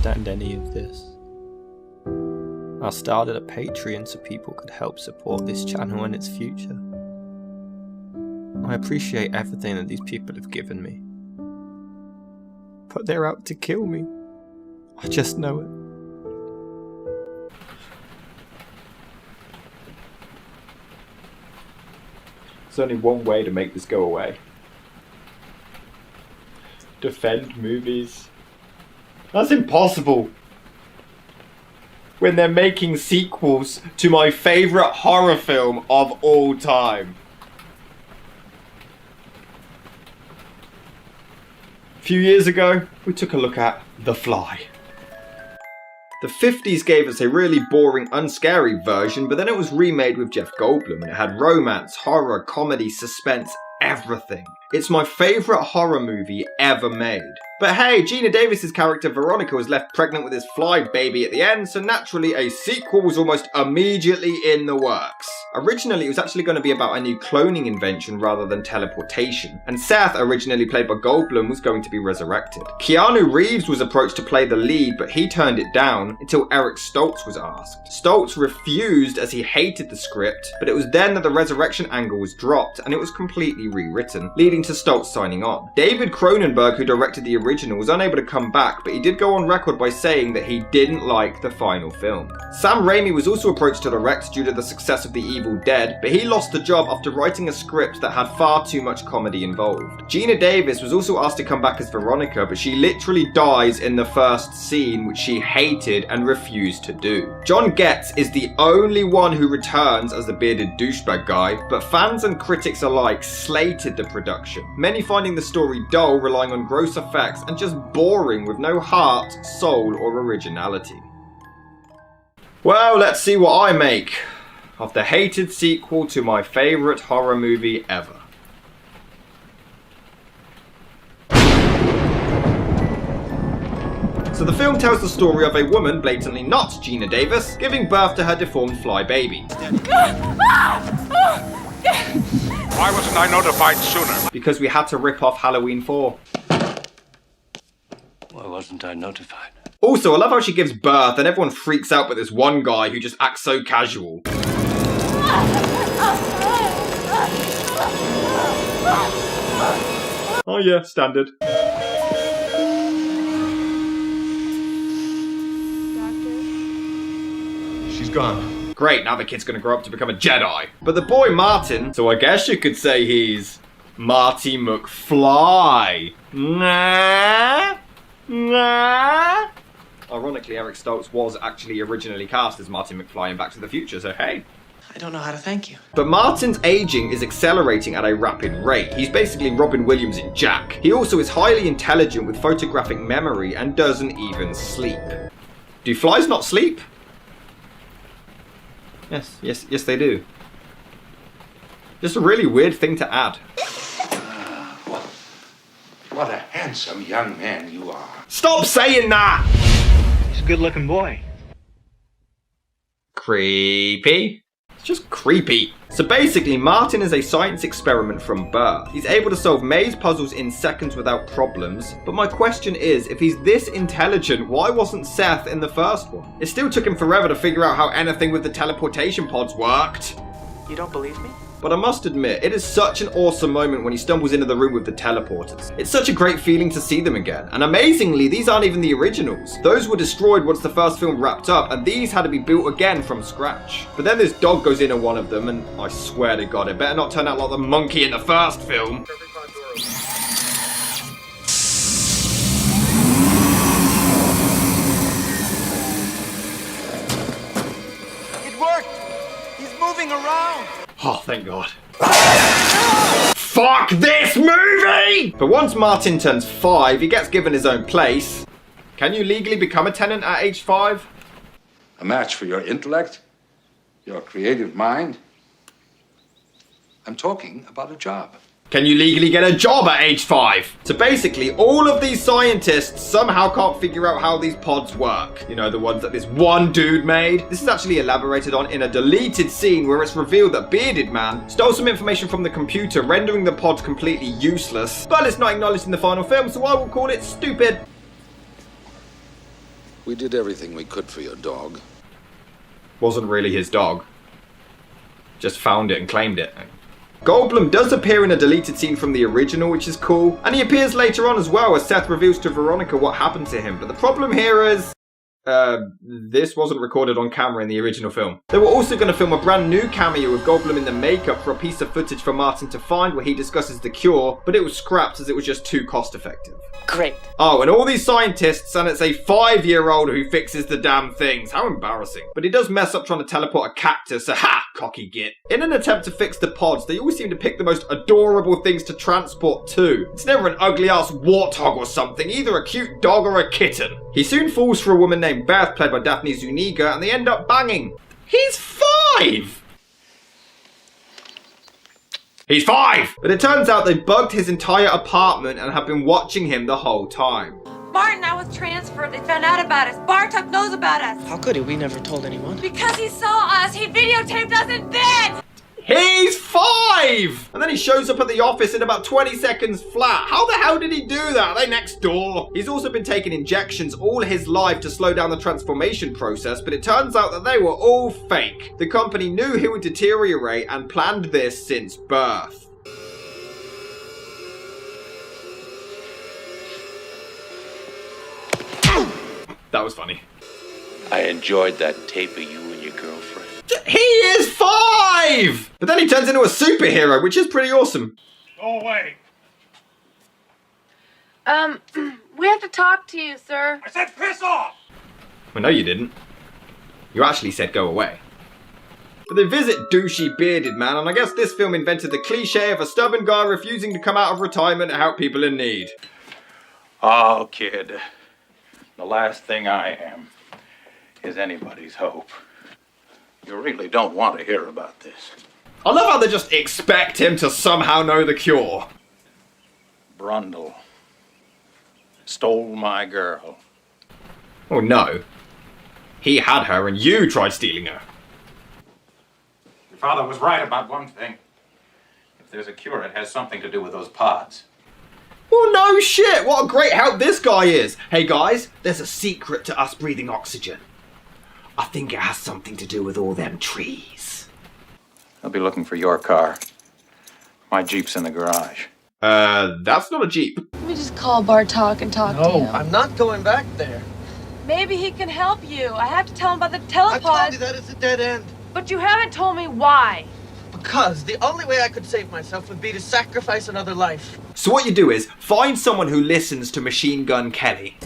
understand any of this. I started a Patreon so people could help support this channel and its future. I appreciate everything that these people have given me. But they're out to kill me. I just know it. There's only one way to make this go away. Defend movies. That's impossible. When they're making sequels to my favourite horror film of all time. A few years ago, we took a look at The Fly. The 50s gave us a really boring, unscary version, but then it was remade with Jeff Goldblum and it had romance, horror, comedy, suspense, everything. It's my favourite horror movie ever made. But hey, Geena Davis's character Veronica was left pregnant with his fly baby at the end, so naturally a sequel was almost immediately in the works. Originally, it was actually going to be about a new cloning invention rather than teleportation, and Seth, originally played by Goldblum, was going to be resurrected. Keanu Reeves was approached to play the lead, but he turned it down until Eric Stoltz was asked. Stoltz refused as he hated the script, but it was then that the resurrection angle was dropped and it was completely rewritten, leading to Stoltz signing on. David Cronenberg, who directed the original, was unable to come back, but he did go on record by saying that he didn't like the final film. Sam Raimi was also approached to direct due to the success of The Evil Dead, but he lost the job after writing a script that had far too much comedy involved. Geena Davis was also asked to come back as Veronica, but she literally dies in the first scene, which she hated and refused to do. John Getz is the only one who returns as the bearded douchebag guy, but fans and critics alike slated the production, many finding the story dull, relying on gross effects, and just boring with no heart, soul, or originality. Well, let's see what I make of the hated sequel to my favourite horror movie ever. So the film tells the story of a woman, blatantly not Geena Davis, giving birth to her deformed fly baby. Why wasn't I notified sooner? Because we had to rip off Halloween 4. Why wasn't I notified? Also, I love how she gives birth and everyone freaks out but this one guy who just acts so casual. Oh yeah, standard. She's gone. Great, now the kid's gonna grow up to become a Jedi. But the boy Martin, so I guess you could say he's Marty McFly. Nah. Ironically, Eric Stoltz was actually originally cast as Marty McFly in Back to the Future, so hey. I don't know how to thank you. But Martin's aging is accelerating at a rapid rate. He's basically Robin Williams in Jack. He also is highly intelligent with photographic memory and doesn't even sleep. Do flies not sleep? Yes, they do. Just a really weird thing to add. What a handsome young man you are. Stop saying that! He's a good-looking boy. Creepy. It's just creepy. So basically, Martin is a science experiment from birth. He's able to solve maze puzzles in seconds without problems. But my question is, if he's this intelligent, why wasn't Seth in the first one? It still took him forever to figure out how anything with the teleportation pods worked. You don't believe me? But I must admit, it is such an awesome moment when he stumbles into the room with the teleporters. It's such a great feeling to see them again. And amazingly, these aren't even the originals. Those were destroyed once the first film wrapped up, and these had to be built again from scratch. But then this dog goes into one of them, and I swear to God, it better not turn out like the monkey in the first film. It worked! He's moving around! Oh, thank God. Fuck this movie! But once Martin turns 5, he gets given his own place. Can you legally become a tenant at age 5? A match for your intellect, your creative mind. I'm talking about a job. Can you legally get a job at age 5? So basically, all of these scientists somehow can't figure out how these pods work. You know, the ones that this one dude made. This is actually elaborated on in a deleted scene where it's revealed that Bearded Man stole some information from the computer, rendering the pods completely useless. But it's not acknowledged in the final film, so I will call it stupid. We did everything we could for your dog. Wasn't really his dog. Just found it and claimed it. Goldblum does appear in a deleted scene from the original, which is cool, and he appears later on as well as Seth reveals to Veronica what happened to him. But the problem here is, this wasn't recorded on camera in the original film. They were also going to film a brand new cameo with Goldblum in the makeup for a piece of footage for Martin to find where he discusses the cure, but it was scrapped as it was just too cost effective. Great. Oh, and all these scientists, and it's a 5-year-old who fixes the damn things. How embarrassing. But he does mess up trying to teleport a cactus, so ha! Cocky git. In an attempt to fix the pods, they always seem to pick the most adorable things to transport too. It's never an ugly-ass warthog or something, either a cute dog or a kitten. He soon falls for a woman named Beth, played by Daphne Zuniga, and they end up banging. He's 5! He's 5! But it turns out they bugged his entire apartment and have been watching him the whole time. Martin, I was transferred. They found out about us. Bartok knows about us. How could he? We never told anyone. Because he saw us. He videotaped us in bed. He's 5! And then he shows up at the office in about 20 seconds flat. How the hell did he do that? Are they next door? He's also been taking injections all his life to slow down the transformation process, but it turns out that they were all fake. The company knew he would deteriorate and planned this since birth. That was funny. I enjoyed that tape of you and your girlfriend. He is 5! But then he turns into a superhero, which is pretty awesome. Go away. We have to talk to you, sir. I said piss off! Well, no you didn't. You actually said go away. But they visit douchey bearded man, and I guess this film invented the cliche of a stubborn guy refusing to come out of retirement to help people in need. Oh, kid. The last thing I am is anybody's hope. You really don't want to hear about this. I love how they just expect him to somehow know the cure. Brundle stole my girl. Oh no. He had her and you tried stealing her. Your father was right about one thing. If there's a cure, it has something to do with those pods. Well, no shit! What a great help this guy is! Hey guys, there's a secret to us breathing oxygen. I think it has something to do with all them trees. I'll be looking for your car. My Jeep's in the garage. That's not a Jeep. Let me just call Bartok and talk to him. I'm not going back there. Maybe he can help you. I have to tell him about the I told telepod. you that it's a dead end. But you haven't told me why. Because the only way I could save myself would be to sacrifice another life. So what you do is, find someone who listens to Machine Gun Kelly.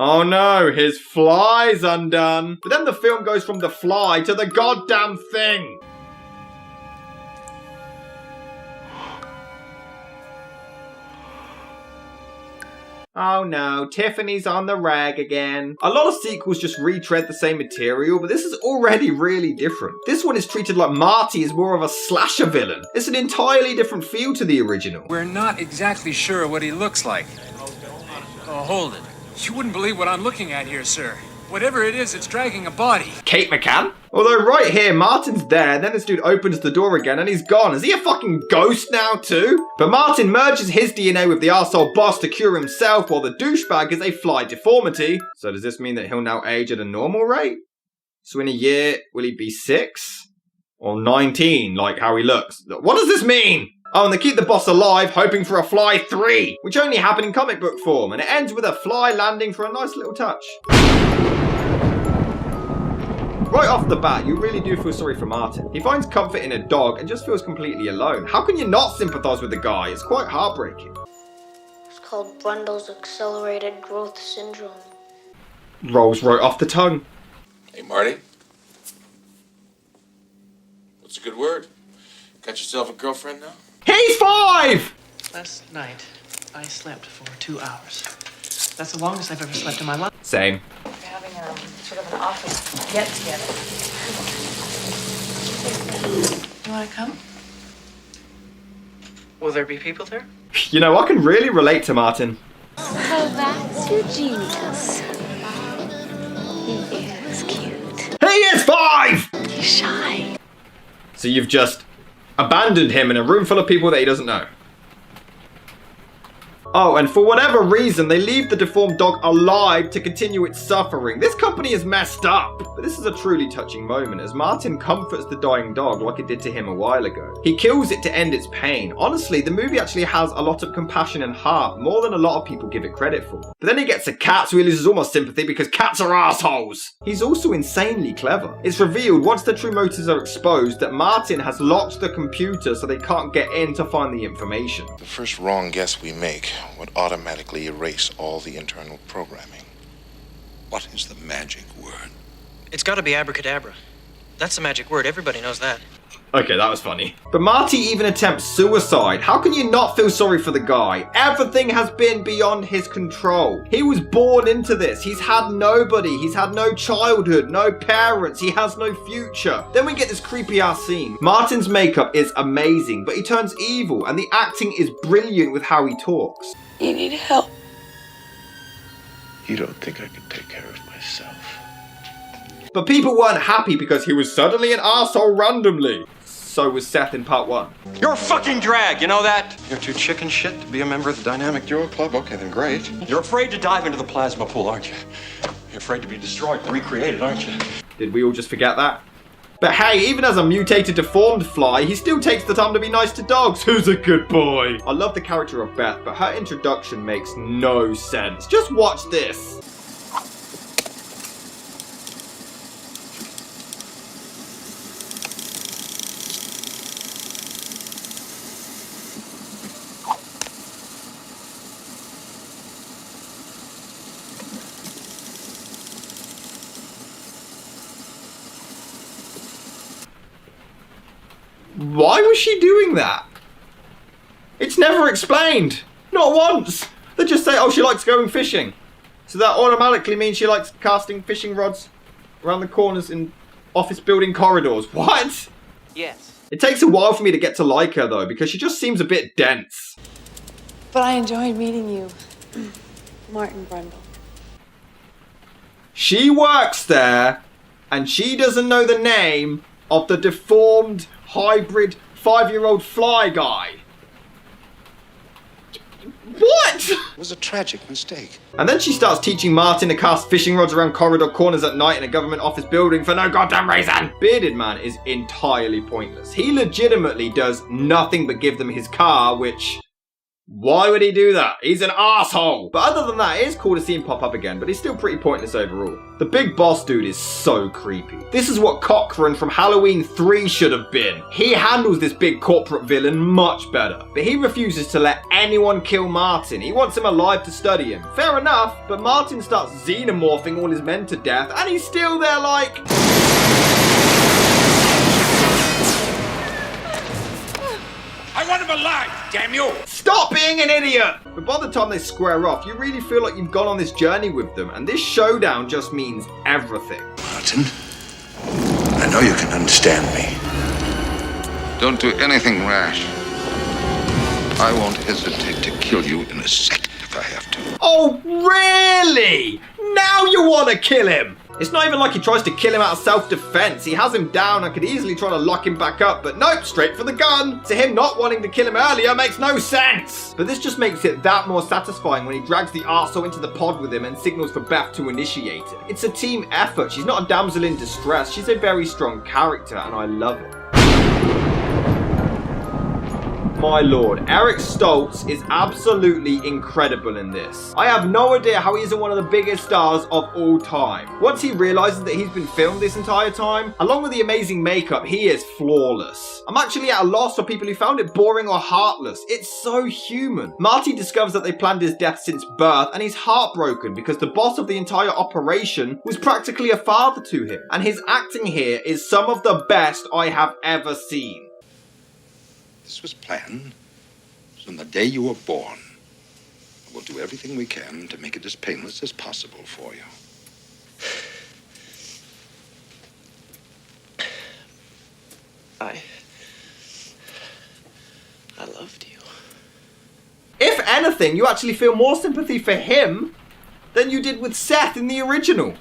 Oh no, his fly's undone. But then the film goes from the fly to the goddamn thing. Oh no, Tiffany's on the rag again. A lot of sequels just retread the same material, but this is already really different. This one is treated like Marty is more of a slasher villain. It's an entirely different feel to the original. We're not exactly sure what he looks like. Oh, hold it. You wouldn't believe what I'm looking at here, sir. Whatever it is, it's dragging a body. Kate McCann? Although right here, Martin's there, then this dude opens the door again and he's gone. Is he a fucking ghost now too? But Martin merges his DNA with the arsehole boss to cure himself, while the douchebag is a fly deformity. So does this mean that he'll now age at a normal rate? So in a year, will he be 6? Or 19, like how he looks? What does this mean? Oh, and they keep the boss alive, hoping for a Fly 3, which only happened in comic book form, and it ends with a fly landing for a nice little touch. Right off the bat, you really do feel sorry for Martin. He finds comfort in a dog and just feels completely alone. How can you not sympathise with the guy? It's quite heartbreaking. It's called Brundle's Accelerated Growth Syndrome. Rolls right off the tongue. Hey, Marty. What's a good word? Got yourself a girlfriend now? He's 5! Last night, I slept for 2 hours. That's the longest I've ever slept in my life. Same. We're having sort of an office get-together. You want to come? Will there be people there? You know, I can really relate to Martin. Oh, that's your genius. He is cute. He is 5! shy. So you've just abandoned him in a room full of people that he doesn't know. Oh, and for whatever reason, they leave the deformed dog alive to continue its suffering. This company is messed up. But this is a truly touching moment as Martin comforts the dying dog like it did to him a while ago. He kills it to end its pain. Honestly, the movie actually has a lot of compassion and heart, more than a lot of people give it credit for. But then he gets a cat, so he loses all my sympathy because cats are assholes. He's also insanely clever. It's revealed once the true motives are exposed that Martin has locked the computer so they can't get in to find the information. The first wrong guess we make would automatically erase all the internal programming. What is the magic word? It's gotta be abracadabra. That's the magic word, everybody knows that. Okay, that was funny. But Marty even attempts suicide. How can you not feel sorry for the guy? Everything has been beyond his control. He was born into this. He's had nobody. He's had no childhood, no parents. He has no future. Then we get this creepy ass scene. Martin's makeup is amazing, but he turns evil and the acting is brilliant with how he talks. You need help. You don't think I can take care of myself? But people weren't happy because he was suddenly an arsehole randomly. So was Seth in part 1. You're a fucking drag, you know that? You're too chicken shit to be a member of the Dynamic Duo Club? Okay, then great. You're afraid to dive into the plasma pool, aren't you? You're afraid to be destroyed and recreated, aren't you? Did we all just forget that? But hey, even as a mutated deformed fly, he still takes the time to be nice to dogs. Who's a good boy? I love the character of Beth, but her introduction makes no sense. Just watch this. Why was she doing that? It's never explained. Not once. They just say, oh, she likes going fishing. So that automatically means she likes casting fishing rods around the corners in office building corridors. What? Yes. It takes a while for me to get to like her, though, because she just seems a bit dense. But I enjoyed meeting you, Martin Brundle. She works there, and she doesn't know the name of the deformed, hybrid, 5-year-old fly guy. What? It was a tragic mistake. And then she starts teaching Martin to cast fishing rods around corridor corners at night in a government office building for no goddamn reason. Bearded Man is entirely pointless. He legitimately does nothing but give them his car, which... why would he do that? He's an asshole. But other than that, it is cool to see him pop up again, but he's still pretty pointless overall. The big boss dude is so creepy. This is what Cochran from Halloween 3 should have been. He handles this big corporate villain much better, but he refuses to let anyone kill Martin. He wants him alive to study him. Fair enough, but Martin starts xenomorphing all his men to death, and he's still there like... I want him alive, damn you! Stop being an idiot! But by the time they square off, you really feel like you've gone on this journey with them, and this showdown just means everything. Martin, I know you can understand me. Don't do anything rash. I won't hesitate to kill you in a second if I have to. Oh, really? Now you want to kill him? It's not even like he tries to kill him out of self-defense. He has him down and could easily try to lock him back up, but nope, straight for the gun. So him not wanting to kill him earlier makes no sense. But this just makes it that more satisfying when he drags the arsehole into the pod with him and signals for Beth to initiate it. It's a team effort. She's not a damsel in distress. She's a very strong character, and I love it. My lord, Eric Stoltz is absolutely incredible in this. I have no idea how he isn't one of the biggest stars of all time. Once he realizes that he's been filmed this entire time, along with the amazing makeup, he is flawless. I'm actually at a loss for people who found it boring or heartless. It's so human. Marty discovers that they planned his death since birth, and he's heartbroken because the boss of the entire operation was practically a father to him. And his acting here is some of the best I have ever seen. This was planned from the day you were born. We'll do everything we can to make it as painless as possible for you. I loved you. If anything, you actually feel more sympathy for him than you did with Seth in the original.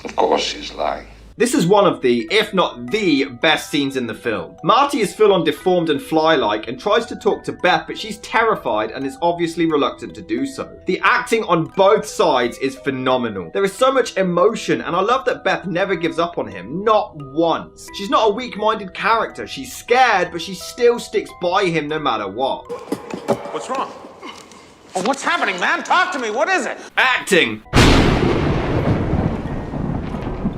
Of course she's lying. This is one of the, if not the, best scenes in the film. Marty is full on deformed and fly-like and tries to talk to Beth, but she's terrified and is obviously reluctant to do so. The acting on both sides is phenomenal. There is so much emotion, and I love that Beth never gives up on him, not once. She's not a weak-minded character. She's scared, but she still sticks by him no matter what. What's wrong? Oh, what's happening, man? Talk to me. What is it? Acting!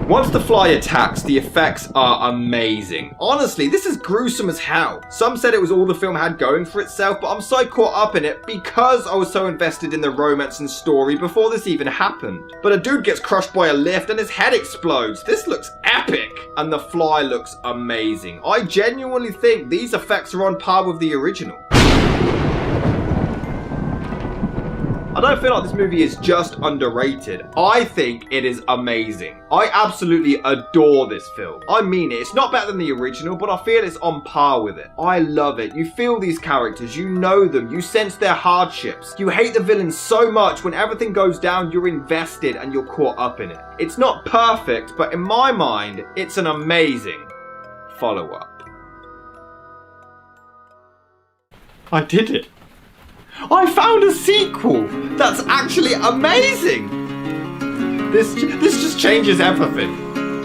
Once the fly attacks, the effects are amazing. Honestly, this is gruesome as hell. Some said it was all the film had going for itself, but I'm so caught up in it because I was so invested in the romance and story before this even happened. But a dude gets crushed by a lift and his head explodes. This looks epic. And the fly looks amazing. I genuinely think these effects are on par with the original. I don't feel like this movie is just underrated. I think it is amazing. I absolutely adore this film. I mean it. It's not better than the original, but I feel it's on par with it. I love it. You feel these characters. You know them. You sense their hardships. You hate the villains so much. When everything goes down, you're invested and you're caught up in it. It's not perfect, but in my mind, it's an amazing follow-up. I did it. I found a sequel that's actually amazing. This just changes everything.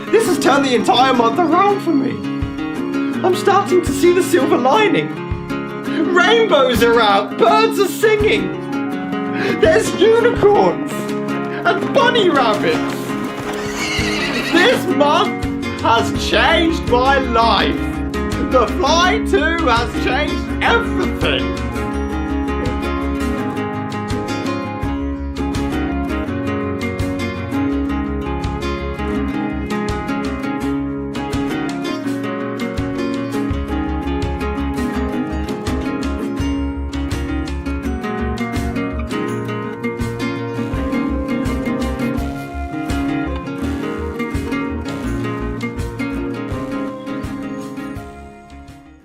This has turned the entire month around for me. I'm starting to see the silver lining. Rainbows are out, birds are singing. There's unicorns and bunny rabbits. This month has changed my life. The Fly 2 has changed everything.